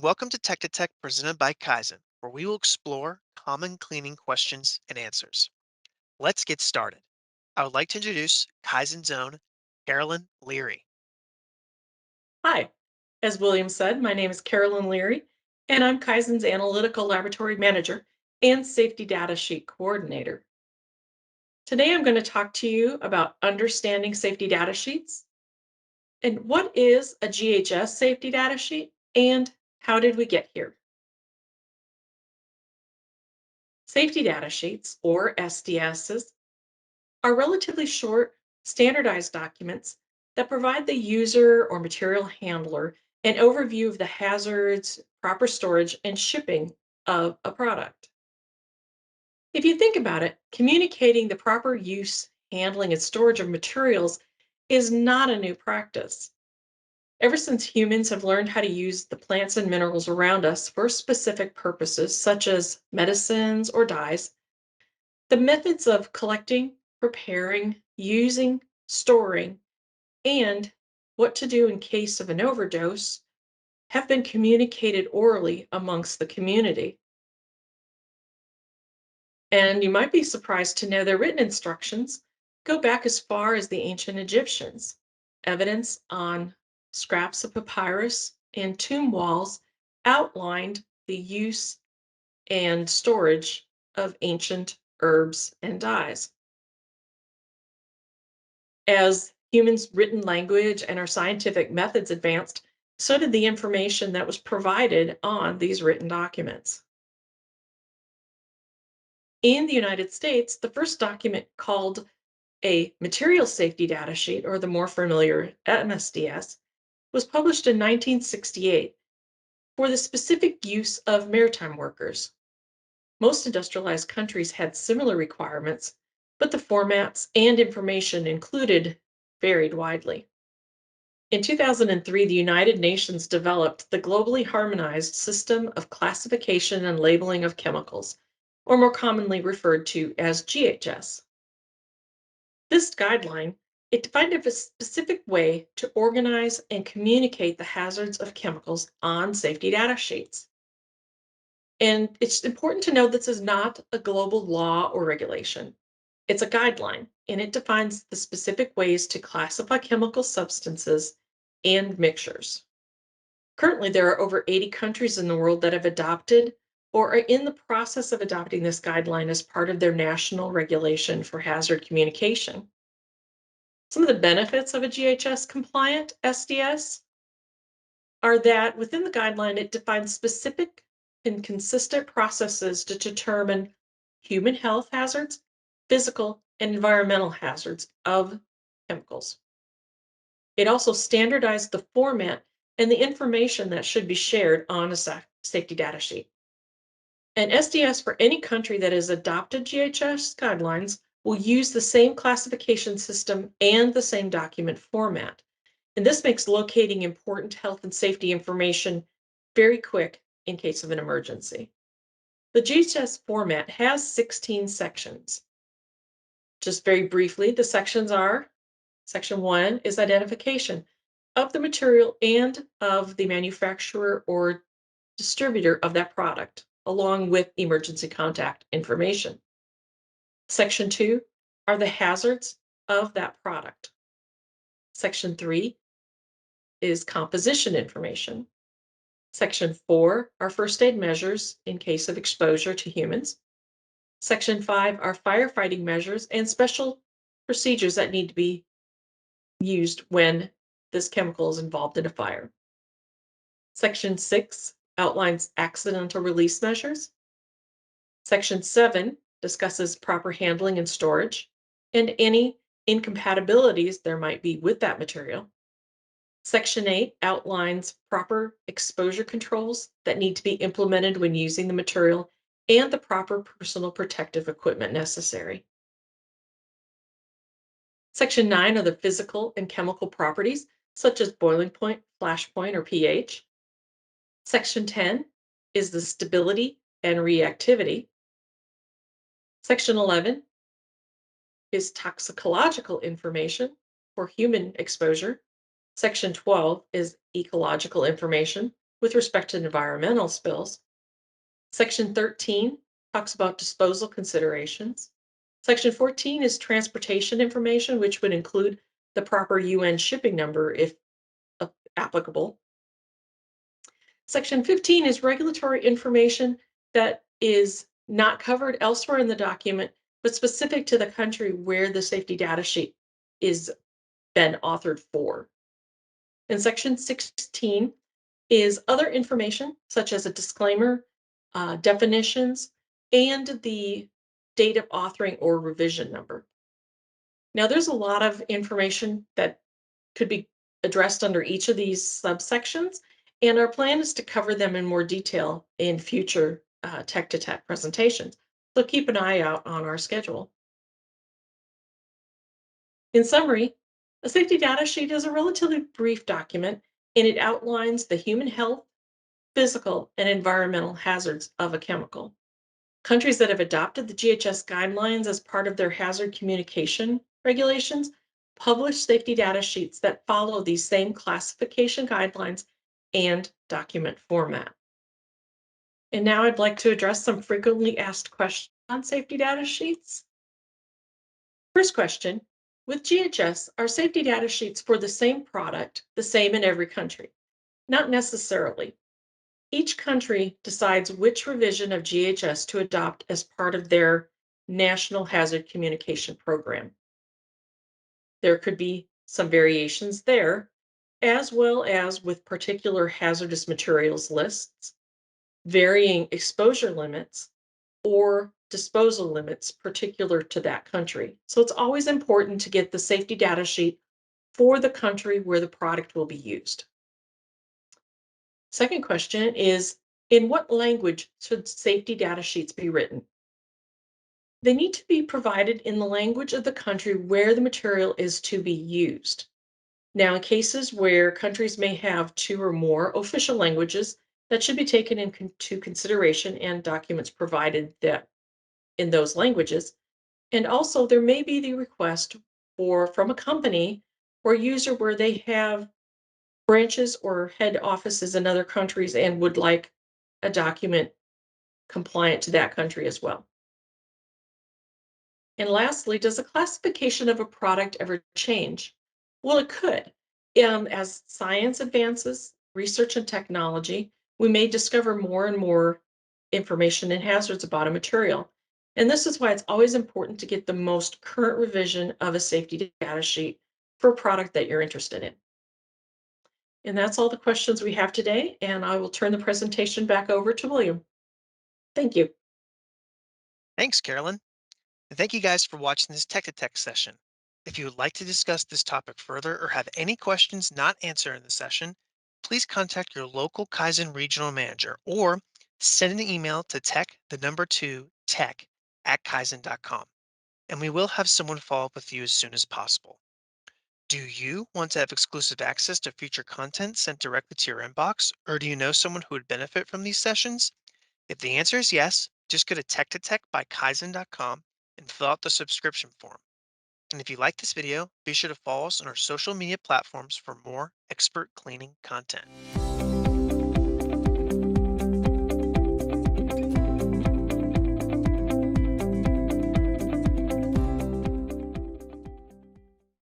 welcome to Tech presented by KaiZen, where we will explore common cleaning questions and answers. Let's get started. I would like to introduce KaiZen's own Carolyn Leary. Hi, as William said, my name is Carolyn Leary, and I'm KaiZen's Analytical Laboratory Manager and Safety Data Sheet Coordinator. Today I'm going to talk to you about understanding safety data sheets and what is a GHS safety data sheet and how did we get here. Safety data sheets, or SDSs, are relatively short, standardized documents that provide the user or material handler an overview of the hazards, proper storage, and shipping of a product. If you think about it, communicating the proper use, handling, and storage of materials is not a new practice. Ever since humans have learned how to use the plants and minerals around us for specific purposes, such as medicines or dyes, the methods of collecting, preparing, using, storing, and what to do in case of an overdose have been communicated orally amongst the community. And you might be surprised to know their written instructions go back as far as the ancient Egyptians. Evidence on scraps of papyrus and tomb walls outlined the use and storage of ancient herbs and dyes. As humans' written language and our scientific methods advanced, so did the information that was provided on these written documents. In the United States, the first document called a Material Safety Data Sheet, or the more familiar MSDS, was published in 1968 for the specific use of maritime workers. Most industrialized countries had similar requirements, but the formats and information included varied widely. In 2003, the United Nations developed the Globally Harmonized System of Classification and Labeling of Chemicals, or more commonly referred to as GHS. This guideline, it defined a specific way to organize and communicate the hazards of chemicals on safety data sheets. And it's important to know this is not a global law or regulation. It's a guideline, and it defines the specific ways to classify chemical substances and mixtures. Currently, there are over 80 countries in the world that have adopted or are in the process of adopting this guideline as part of their national regulation for hazard communication. Some of the benefits of a GHS compliant SDS are that within the guideline, it defines specific and consistent processes to determine human health hazards, physical and environmental hazards of chemicals. It also standardized the format and the information that should be shared on a safety data sheet. An SDS for any country that has adopted GHS guidelines will use the same classification system and the same document format. And this makes locating important health and safety information very quick in case of an emergency. The GHS format has 16 sections. Just very briefly, the sections are: Section 1 is identification of the material and of the manufacturer or distributor of that product, along with emergency contact information. Section 2 are the hazards of that product. Section 3 is composition information. Section 4 are first aid measures in case of exposure to humans. Section 5 are firefighting measures and special procedures that need to be used when this chemical is involved in a fire. Section 6 outlines accidental release measures. Section 7 discusses proper handling and storage and any incompatibilities there might be with that material. Section 8 outlines proper exposure controls that need to be implemented when using the material and the proper personal protective equipment necessary. Section 9 are the physical and chemical properties, such as boiling point, flash point, or pH. Section 10 is the stability and reactivity. Section 11 is toxicological information for human exposure. Section 12 is ecological information, with respect to environmental spills. Section 13 talks about disposal considerations. Section 14 is transportation information, which would include the proper UN shipping number if applicable. Section 15 is regulatory information that is not covered elsewhere in the document, but specific to the country where the safety data sheet is been authored for. And Section 16 is other information, such as a disclaimer, definitions, and the date of authoring or revision number. Now, there's a lot of information that could be addressed under each of these subsections, and our plan is to cover them in more detail in future Tech to Tech presentations. So keep an eye out on our schedule. In summary, a safety data sheet is a relatively brief document, and it outlines the human health, physical, and environmental hazards of a chemical. Countries that have adopted the GHS guidelines as part of their hazard communication regulations publish safety data sheets that follow these same classification guidelines and document format. And now I'd like to address some frequently asked questions on safety data sheets. First question, with GHS, are safety data sheets for the same product the same in every country? Not necessarily. Each country decides which revision of GHS to adopt as part of their National Hazard Communication Program. There could be some variations there, as well as with particular hazardous materials lists, varying exposure limits, or disposal limits particular to that country. So it's always important to get the safety data sheet for the country where the product will be used. Second question is, in what language should safety data sheets be written? They need to be provided in the language of the country where the material is to be used. Now, in cases where countries may have two or more official languages, that should be taken into consideration and documents provided that in those languages. And also, there may be the request from a company or user where they have branches or head offices in other countries and would like a document compliant to that country as well. And lastly, does the classification of a product ever change? Well, it could. As science advances, research and technology, we may discover more and more information and hazards about a material. And this is why it's always important to get the most current revision of a safety data sheet for a product that you're interested in. And that's all the questions we have today, and I will turn the presentation back over to William. Thank you. Thanks, Carolyn. And thank you guys for watching this Tech to Tech session. If you would like to discuss this topic further or have any questions not answered in the session, please contact your local Kaizen regional manager or send an email to tech@kaizen.com, and we will have someone follow up with you as soon as possible. Do you want to have exclusive access to future content sent directly to your inbox, or do you know someone who would benefit from these sessions? If the answer is yes, just go to tech2tech.kaizen.com and fill out the subscription form. And if you like this video, be sure to follow us on our social media platforms for more expert cleaning content.